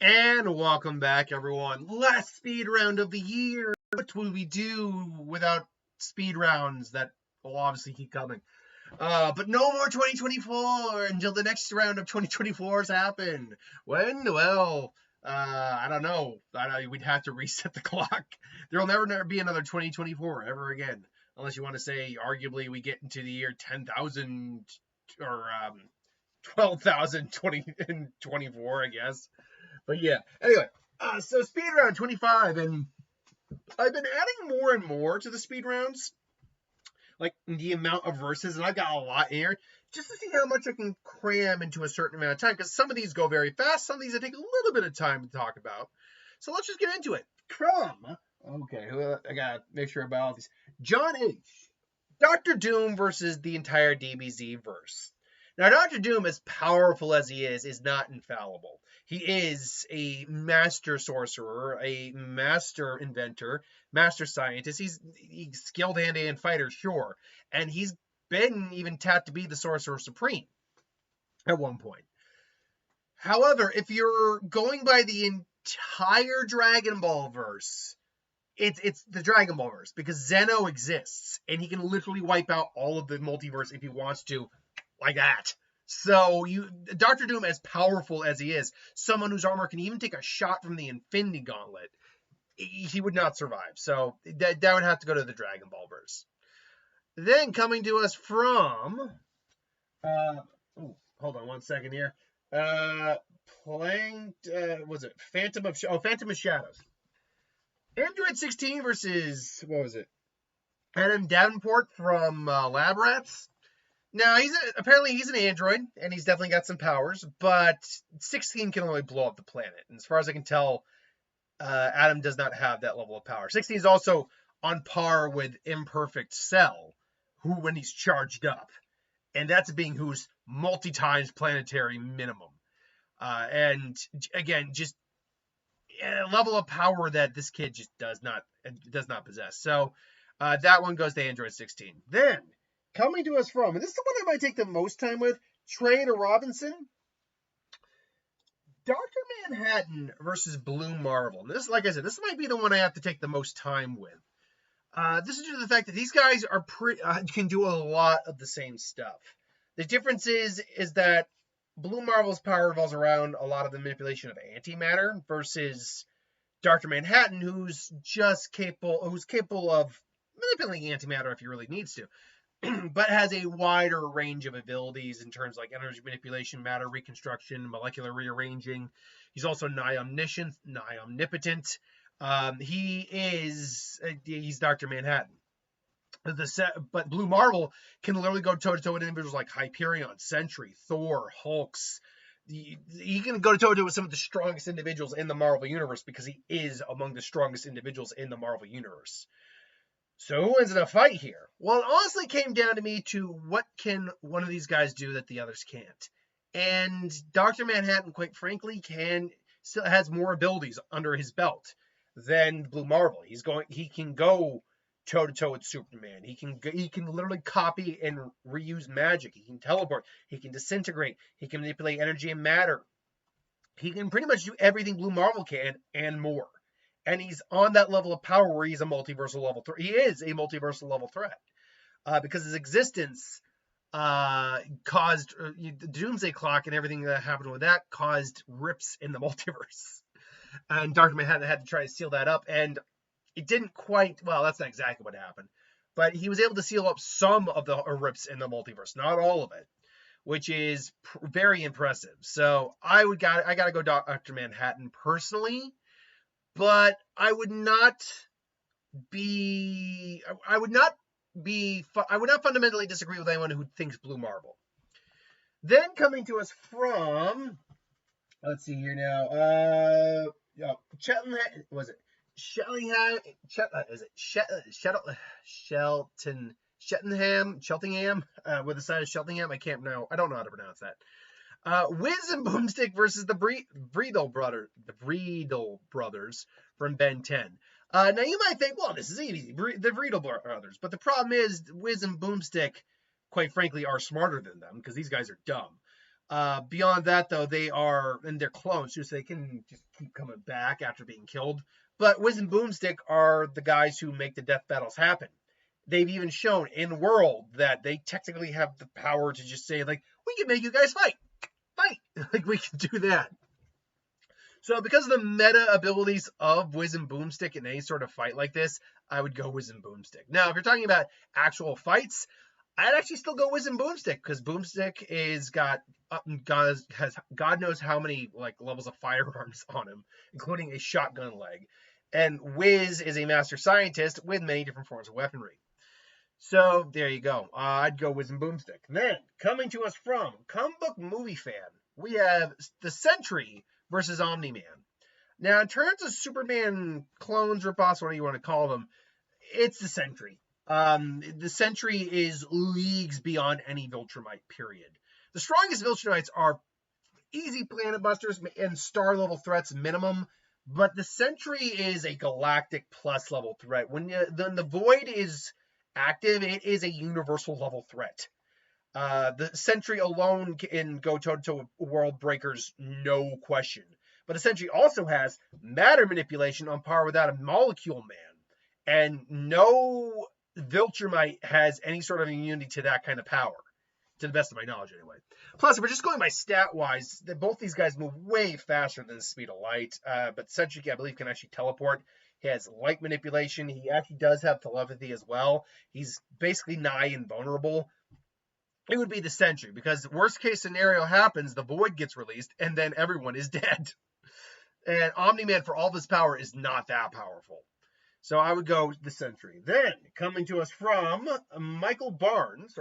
And welcome back, everyone. Last speed round of the year. What will we do without speed rounds that will obviously keep coming? But no more 2024 until the next round of 2024s happen. When? Well, I don't know. We'd have to reset the clock. There will never be another 2024 ever again. Unless you want to say, arguably, we get into the year 10,000 or 12,024, I guess. But yeah, anyway, so speed round 25, and I've been adding more and more to the speed rounds, like the amount of verses, and I've got a lot here, just to see how much I can cram into a certain amount of time, because some of these go very fast, some of these I take a little bit of time to talk about. So let's just get into it. Okay, I gotta make sure about all these. John H. Dr. Doom versus the entire DBZ verse. Now, Dr. Doom, as powerful as he is not infallible. He is a master sorcerer, a master inventor, master scientist. He's skilled hand-to-hand fighter, sure. And he's been even tapped to be the Sorcerer Supreme at one point. However, if you're going by the entire Dragon Ball verse, it's the Dragon Ball verse, because Zeno exists, and he can literally wipe out all of the multiverse if he wants to, like that. So Dr. Doom, as powerful as he is, someone whose armor can even take a shot from the Infinity Gauntlet, he would not survive. So that would have to go to the Dragon Ball verse. Then coming to us from, hold on one second here. Phantom of Shadows. Android 16 versus, what was it? Adam Davenport from Lab Rats. Now, apparently he's an android, and he's definitely got some powers, but 16 can only blow up the planet. And as far as I can tell, Adam does not have that level of power. 16 is also on par with Imperfect Cell, who, when he's charged up, and that's a being who's multi-times planetary minimum. And again, just a level of power that this kid just does not possess. So that one goes to Android 16. Then, coming to us from, and this is the one I might take the most time with, Trader Robinson. Dr. Manhattan versus Blue Marvel. And this, like I said, this might be the one I have to take the most time with. This is due to the fact that these guys are can do a lot of the same stuff. The difference is that Blue Marvel's power revolves around a lot of the manipulation of antimatter versus Dr. Manhattan, who's capable of manipulating antimatter if he really needs to. But has a wider range of abilities in terms like energy manipulation, matter reconstruction, molecular rearranging. He's also nigh omnipotent. He's Dr. Manhattan. But Blue Marvel can literally go toe-to-toe with individuals like Hyperion, Sentry, Thor, Hulks. He can go toe-to-toe with some of the strongest individuals in the Marvel Universe because he is among the strongest individuals in the Marvel Universe. So who wins in a fight here? Well, it honestly came down to me to what can one of these guys do that the others can't. And Dr. Manhattan, quite frankly, still has more abilities under his belt than Blue Marvel. He can go toe-to-toe with Superman. He can literally copy and reuse magic. He can teleport. He can disintegrate. He can manipulate energy and matter. He can pretty much do everything Blue Marvel can and more. And he's on that level of power where he's a multiversal level threat. He is a multiversal level threat because his existence caused the Doomsday Clock, and everything that happened with that caused rips in the multiverse. And Dr. Manhattan had to try to seal that up, and it didn't quite. Well, that's not exactly what happened, but he was able to seal up some of the rips in the multiverse, not all of it, which is very impressive. So I gotta go Dr. Manhattan personally. But I would not fundamentally disagree with anyone who thinks Blue Marvel. Then coming to us from, let's see here now, Cheltenham with the side of Cheltenham. I don't know how to pronounce that. Wiz and Boomstick versus the Breedle brothers from Ben 10. Now you might think, well, this is easy, the Breedle brothers. But the problem is, Wiz and Boomstick, quite frankly, are smarter than them because these guys are dumb. Beyond that, though, and they're clones, so they can just keep coming back after being killed. But Wiz and Boomstick are the guys who make the death battles happen. They've even shown in World that they technically have the power to just say, like, we can make you guys fight. Like, we can do that. So because of the meta abilities of Wiz and Boomstick in any sort of fight like this, I would go Wiz and Boomstick. Now, if you're talking about actual fights, I'd actually still go Wiz and Boomstick, because Boomstick is got has God knows how many like levels of firearms on him, including a shotgun leg. And Wiz is a master scientist with many different forms of weaponry. So there you go. I'd go Wiz and Boomstick. Then, coming to us from Comic Book Movie Fan, we have the Sentry versus Omni Man. Now, in terms of Superman clones, ripoffs, whatever you want to call them, it's the Sentry. The Sentry is leagues beyond any Viltrumite, period. The strongest Viltrumites are easy planet busters and star level threats minimum, but the Sentry is a galactic plus level threat. When the Void is active, it is a universal level threat. The Sentry alone can go toe-to-toe world breakers, no question. But the Sentry also has matter manipulation on par without a Molecule Man. And no Viltrumite has any sort of immunity to that kind of power, to the best of my knowledge anyway. Plus, if we're just going by stat-wise, both these guys move way faster than the speed of light. But Sentry, I believe, can actually teleport. He has light manipulation. He actually does have telepathy as well. He's basically nigh invulnerable. It would be the Sentry, because worst case scenario happens, the Void gets released, and then everyone is dead. And Omni-Man, for all of his power, is not that powerful. So I would go the Sentry. Then, coming to us from Michelle Barnes,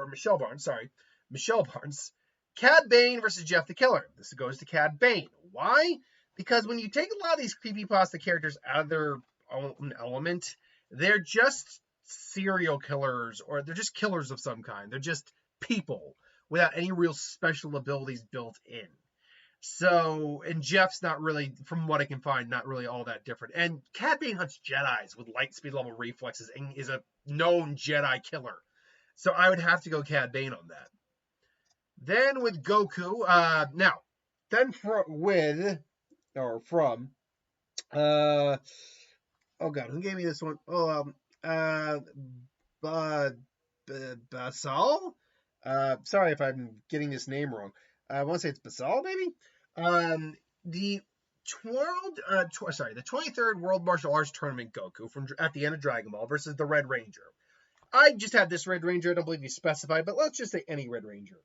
Cad Bane versus Jeff the Killer. This goes to Cad Bane. Why? Because when you take a lot of these creepypasta characters out of their own element, they're just serial killers, or they're just killers of some kind. They're just people without any real special abilities built in. So, and Jeff's not really, from what I can find, not really all that different. And Cad Bane hunts Jedis with light speed level reflexes and is a known Jedi killer. So I would have to go Cad Bane on that. Then with Goku, oh god, who gave me this one? Basal? Sorry if I'm getting this name wrong. I want to say it's Basal, maybe? The 23rd World Martial Arts Tournament Goku at the end of Dragon Ball versus the Red Ranger. I just had this Red Ranger. I don't believe you specified, but let's just say any Red Ranger.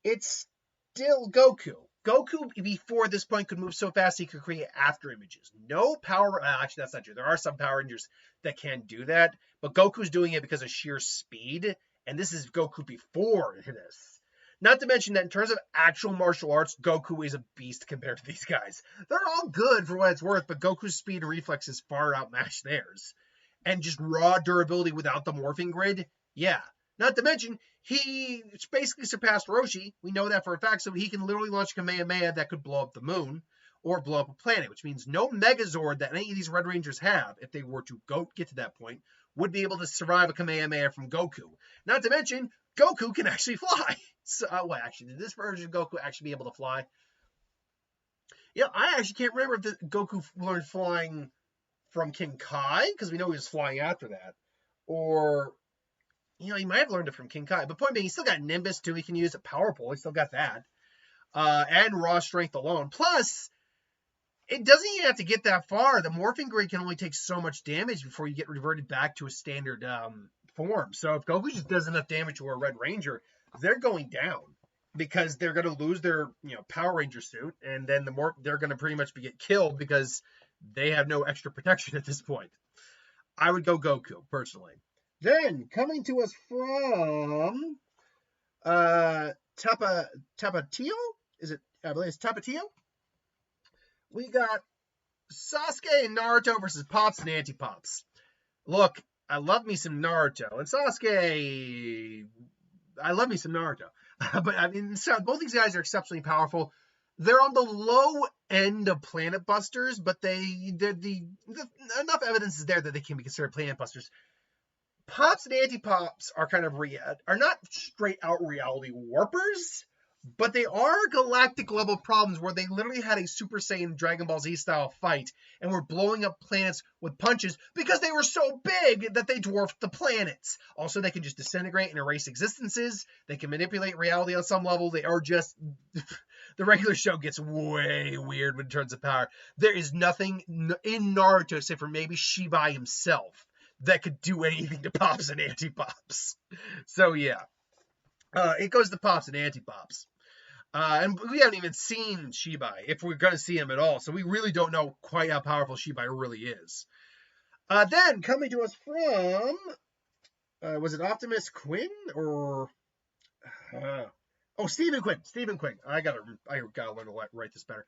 It's still Goku. Goku, before this point, could move so fast he could create after images. No power... actually, that's not true. There are some Power Rangers that can do that, but Goku's doing it because of sheer speed, and this is Goku before this. Not to mention that in terms of actual martial arts, Goku is a beast compared to these guys. They're all good for what it's worth, but Goku's speed and reflexes far outmatch theirs. And just raw durability without the morphing grid, yeah. Not to mention, he basically surpassed Roshi. We know that for a fact, so he can literally launch a Kamehameha that could blow up the moon or blow up a planet, which means no Megazord that any of these Red Rangers have, if they were to get to that point, would be able to survive a Kamehameha from Goku. Not to mention, Goku can actually fly. So, did this version of Goku actually be able to fly? Yeah, I actually can't remember if Goku learned flying from King Kai, because we know he was flying after that. Or, he might have learned it from King Kai. But point being, he's still got Nimbus, too. He can use a Power Pole. He's still got that. And raw strength alone. Plus, it doesn't even have to get that far. The morphing grid can only take so much damage before you get reverted back to a standard form. So if Goku just does enough damage to a Red Ranger, they're going down. Because they're going to lose their Power Ranger suit. And then they're going to pretty much get killed because they have no extra protection at this point. I would go Goku, personally. Then, coming to us from Tapatio? I believe it's Tapatio? We got Sasuke and Naruto versus Pops and Anti-Pops. Look, I love me some Naruto. And Sasuke, I love me some Naruto. But, I mean, so both these guys are exceptionally powerful. They're on the low end of planet busters, but enough evidence is there that they can be considered planet busters. Pops and Anti-Pops are kind of are not straight out reality warpers, but they are galactic level problems where they literally had a Super Saiyan Dragon Ball Z style fight and were blowing up planets with punches because they were so big that they dwarfed the planets. Also, they can just disintegrate and erase existences. They can manipulate reality on some level. They are just the regular show gets way weird in terms of power. There is nothing in Naruto except for maybe Shibai himself that could do anything to Pops and Anti-Pops. So yeah, it goes to Pops and Anti-Pops. And we haven't even seen Shibai, if we're going to see him at all. So we really don't know quite how powerful Shibai really is. Then, coming to us from, was it Optimus Quinn or... Stephen Quinn. Stephen Quinn. I gotta learn to write this better.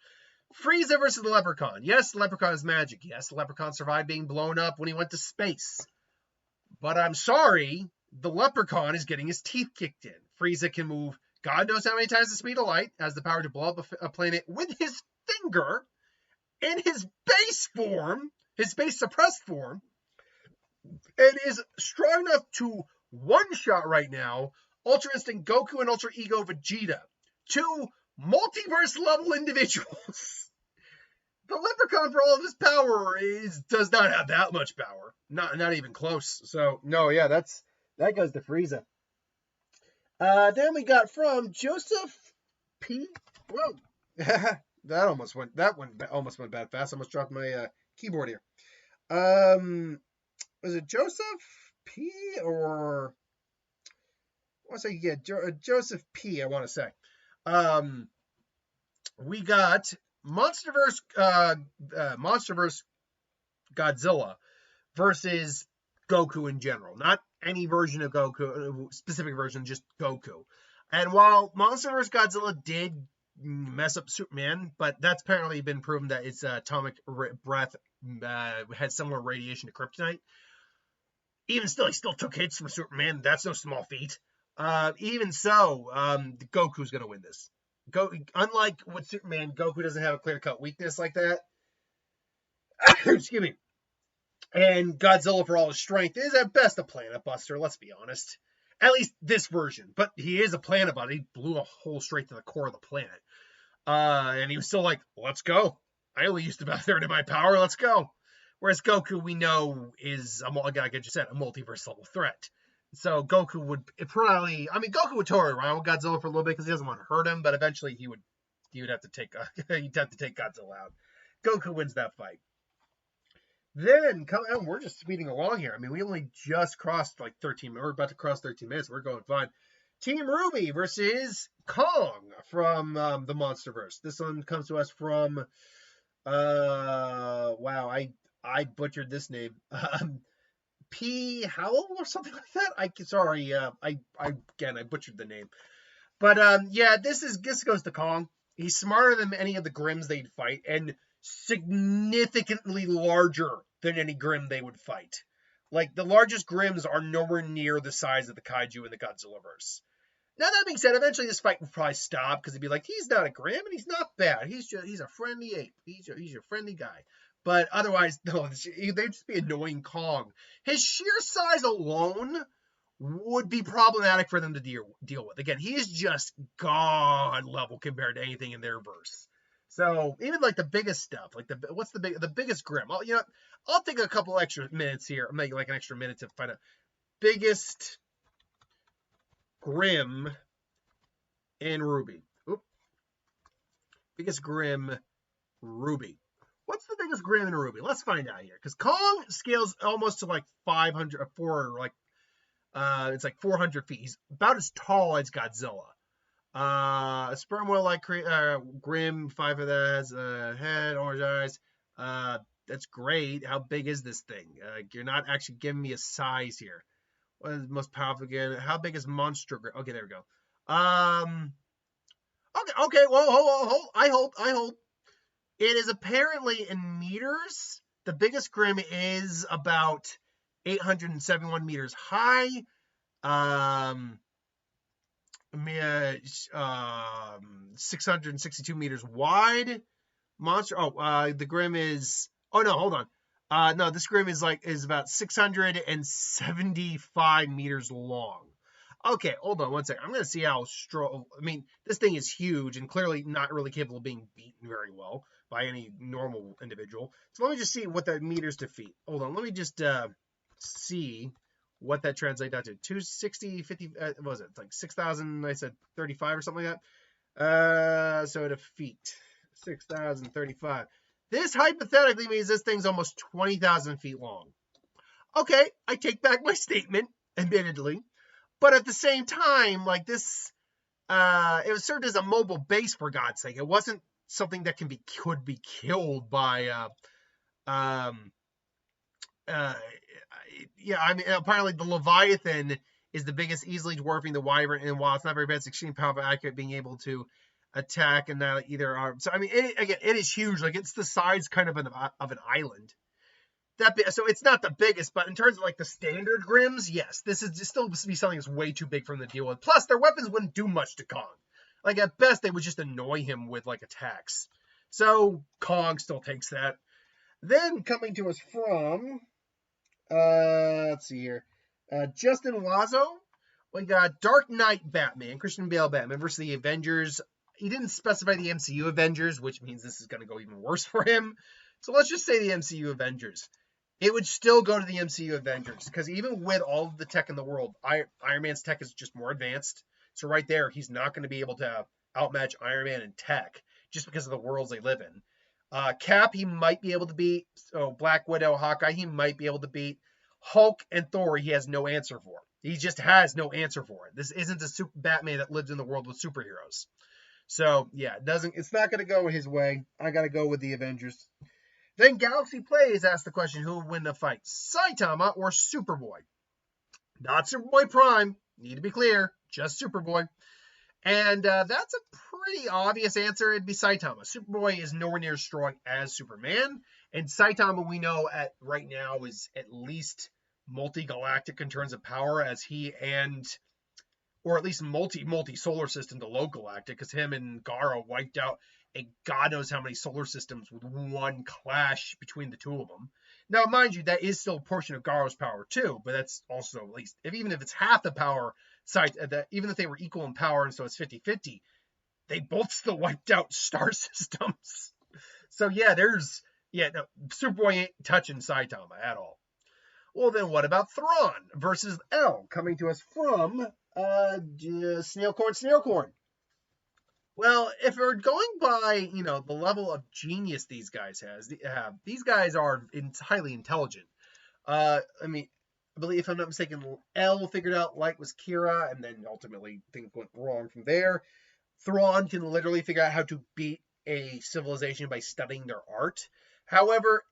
Frieza versus the Leprechaun. Yes, the Leprechaun is magic. Yes, the Leprechaun survived being blown up when he went to space. But I'm sorry, the Leprechaun is getting his teeth kicked in. Frieza can move God knows how many times the speed of light, has the power to blow up a planet with his finger in his base form, his base suppressed form, and is strong enough to one-shot right now Ultra Instinct Goku and Ultra Ego Vegeta. Two multiverse-level individuals. The Leprechaun, for all of his power, does not have that much power. Not even close. So, no, yeah, that goes to Frieza. Then we got from Joseph P. Whoa. that almost went bad fast. I almost dropped my keyboard here. Was it Joseph P. or... I want to say, yeah, Joseph P. I want to say. We got Monsterverse Godzilla versus Goku in general. Not any version of Goku, specific version, just Goku. And while Monsterverse Godzilla did mess up Superman, but that's apparently been proven that its atomic breath had similar radiation to kryptonite. Even still, he still took hits from Superman. That's no small feat. Even so, Goku's going to win this. Unlike with Superman, Goku doesn't have a clear-cut weakness like that. Excuse me. And Godzilla, for all his strength, is at best a planet buster, let's be honest. At least this version. But he is a planet buster. He blew a hole straight to the core of the planet. And he was still like, let's go. I only used about a third of my power, let's go. Whereas Goku, we know, is, like I just said, a multiverse level threat. So Goku would probably, Goku would toy around with Godzilla for a little bit because he doesn't want to hurt him, but eventually he would have to take Godzilla out. Goku wins that fight. Then we're just speeding along here. We only just crossed like 13. We're about to cross 13 minutes. We're going fine. Team Ruby versus Kong from the Monsterverse. This one comes to us from wow, I butchered this name. P. Howell or something like that. I butchered the name. But yeah, this goes to Kong. He's smarter than any of the Grims they'd fight, and significantly larger than any Grim they would fight. Like, the largest Grims are nowhere near the size of the kaiju in the Godzillaverse. Now, that being said, eventually this fight would probably stop, because it'd be like, he's not a Grim, and he's not bad. He's a friendly ape. He's your friendly guy. But otherwise, no, they'd just be annoying Kong. His sheer size alone would be problematic for them to deal with. Again, he is just God level compared to anything in their verse. So even like the biggest stuff, like the biggest Grim? I'll take a couple extra minutes here. I'll make like an extra minute to find out biggest Grim in Ruby. Biggest Grim Ruby. What's the biggest Grim in Ruby? Let's find out here. Because Kong scales almost to like 500, it's like 400 feet. He's about as tall as Godzilla. Sperm whale-like Grim, 5 of that, has a head, orange eyes. That's great. How big is this thing? You're not actually giving me a size here. What is the most powerful again? How big is Monster Grim? Okay, there we go. Okay, well, hold. I hold. It is apparently in meters. The biggest Grim is about 871 meters high. 662 meters wide. The Grim is... Oh, no, hold on. No, this Grim is about 675 meters long. Okay, hold on one second. I'm going to see how strong. I mean, this thing is huge and clearly not really capable of being beaten very well by any normal individual. So let me just see what that meters to feet. Hold on. Let me just see what that translates out to. 260, 50, what was it? It's like 6,000, I said 35 or something like that. So to feet, 6,035. This hypothetically means this thing's almost 20,000 feet long. Okay, I take back my statement, admittedly. But at the same time, like this, it was served as a mobile base, for God's sake. It wasn't something that could be killed by, yeah, I mean, apparently the Leviathan is the biggest, easily dwarfing the Wyvern, and while it's not very bad, it's extremely powerful, accurate, being able to attack and not either arm. So I mean, again, it is huge. Like it's the size kind of an island. So it's not the biggest, but in terms of like the standard Grims, yes, this is just still be something that's way too big for him to deal with. Plus, their weapons wouldn't do much to Kong. Like at best, they would just annoy him with like attacks. So Kong still takes that. Then coming to us from, let's see here, Justin Lazo. We got Dark Knight Batman, Christian Bale Batman versus the Avengers. He didn't specify the MCU Avengers, which means this is going to go even worse for him. So let's just say the MCU Avengers. It would still go to the MCU Avengers, because even with all of the tech in the world, Iron Man's tech is just more advanced. So right there, he's not going to be able to outmatch Iron Man in tech, just because of the worlds they live in. Cap, he might be able to beat. So Black Widow, Hawkeye, he might be able to beat. Hulk and Thor, he has no answer for. He just has no answer for it. This isn't a super Batman that lives in the world with superheroes. So yeah, it's not going to go his way. I got to go with the Avengers. Then Galaxy Plays asked the question, who would win the fight, Saitama or Superboy? Not Superboy Prime, need to be clear, just Superboy. And that's a pretty obvious answer. It'd be Saitama. Superboy is nowhere near as strong as Superman. And Saitama, we know right now, is at least multi-galactic in terms of power, as he or at least multi-solar system to low galactic, because him and Gara wiped out a God knows how many solar systems with one clash between the two of them. Now, mind you, that is still a portion of Gara's power too, but that's also at least, even if it's half the power, even if they were equal in power, and so it's 50-50, they both still wiped out star systems. So yeah, no, Superboy ain't touching Saitama at all. Well, then what about Thrawn versus L, coming to us from Snailcorn. Well, if we're going by, the level of genius these guys have, these guys are highly intelligent. I believe, if I'm not mistaken, L figured out light was Kira, and then ultimately things went wrong from there. Thrawn can literally figure out how to beat a civilization by studying their art. However,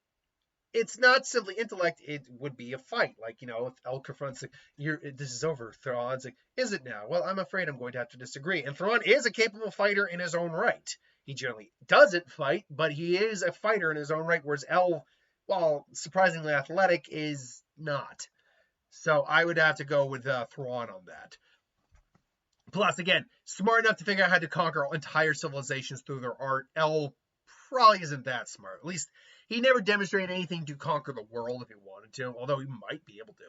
it's not simply intellect, it would be a fight. Like, if El confronts, like, this is over, Thrawn's like, is it now? Well, I'm afraid I'm going to have to disagree. And Thrawn is a capable fighter in his own right. He generally doesn't fight, but he is a fighter in his own right, whereas El, while surprisingly athletic, is not. So I would have to go with Thrawn on that. Plus, again, smart enough to figure out how to conquer entire civilizations through their art. El probably isn't that smart. At least he never demonstrated anything to conquer the world if he wanted to, although he might be able to.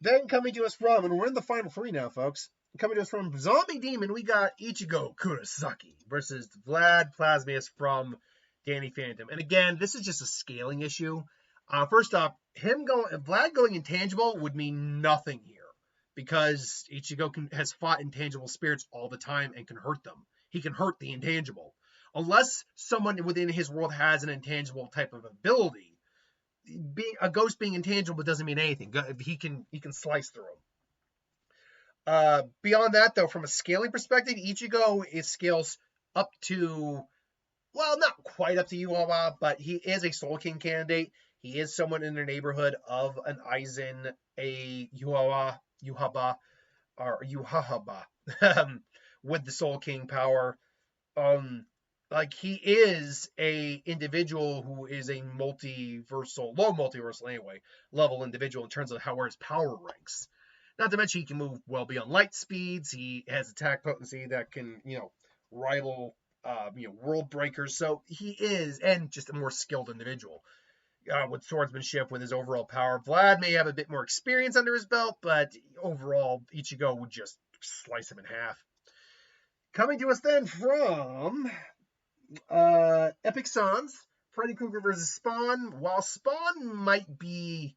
Then coming to us from, and we're in the final three now, folks. Coming to us from Zombie Demon, we got Ichigo Kurosaki versus Vlad Plasmius from Danny Phantom. And again, this is just a scaling issue. First off, Vlad going intangible would mean nothing here, because Ichigo has fought intangible spirits all the time and can hurt them. He can hurt the intangible. Unless someone within his world has an intangible type of ability, a ghost being intangible doesn't mean anything. He can slice through them. Beyond that, though, from a scaling perspective, Ichigo scales up to, well, not quite up to Yuhaba, but he is a Soul King candidate. He is someone in the neighborhood of an Aizen, a Yuhaba, with the Soul King power. Like, he is a individual who is a low multiversal anyway, level individual in terms of where his power ranks. Not to mention he can move well beyond light speeds. He has attack potency that can, rival, world breakers. So he is, and just a more skilled individual. with swordsmanship, with his overall power. Vlad may have a bit more experience under his belt, but overall, Ichigo would just slice him in half. Coming to us then from Epic Sans, Freddy Krueger versus Spawn. While Spawn might be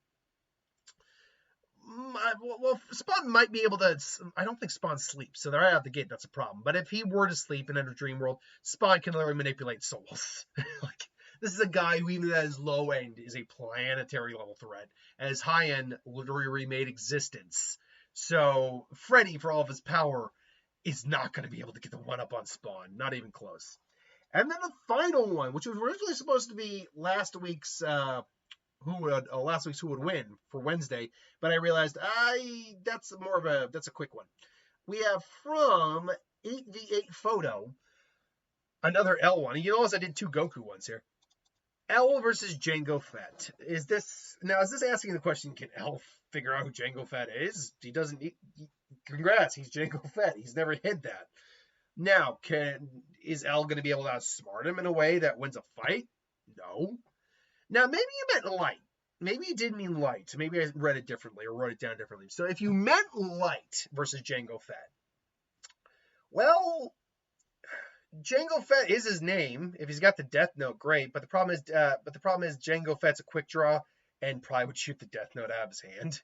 well, Spawn might be able to. I don't think Spawn sleeps, so right out the gate, that's a problem. But if he were to sleep and enter Dream World, Spawn can literally manipulate souls. Like, this is a guy who, even at his low end, is a planetary level threat. At his high end, literally remade existence. So Freddy, for all of his power, is not going to be able to get the one up on Spawn. Not even close. And then the final one, which was originally supposed to be last week's who would win for Wednesday, but I realized that's a quick one. We have from 8v8 Photo another L one. You notice I did 2 Goku ones here. L versus Jango Fett. Is this asking the question, can L figure out who Jango Fett is? He doesn't. Congrats, he's Jango Fett. He's never hid that. Now, is L going to be able to outsmart him in a way that wins a fight? No. Now, maybe you meant light. Maybe you did mean light. Maybe I read it differently or wrote it down differently. So if you meant light versus Jango Fett, well, Jango Fett is his name. If he's got the Death Note, great. But the problem is Jango Fett's a quick draw and probably would shoot the Death Note out of his hand.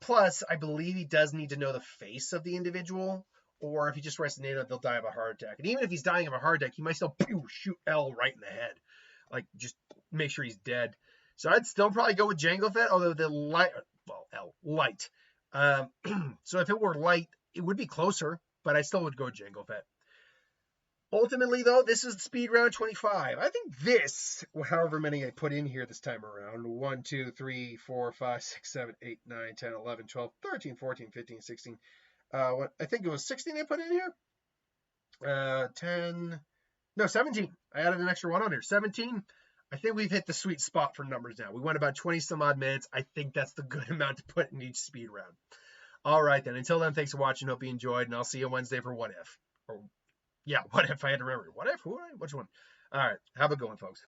Plus, I believe he does need to know the face of the individual, or if he just writes the name, they'll die of a heart attack. And even if he's dying of a heart attack, he might still shoot L right in the head. Like, just make sure he's dead. So I'd still probably go with Jango Fett, although the light. So if it were light, it would be closer, but I still would go Jango Fett. Ultimately, though, this is speed round 25. I think this, however many I put in here this time around, 1, 2, 3, 4, 5, 6, 7, 8, 9, 10, 11, 12, 13, 14, 15, 16. I think it was 16 I put in here. 17. I added an extra one on here. 17. I think we've hit the sweet spot for numbers now. We went about 20 some odd minutes. I think that's the good amount to put in each speed round. All right, then. Until then, thanks for watching. Hope you enjoyed, and I'll see you Wednesday for What If. What if I had to remember? What if? Which one? All right. Have a good one, folks.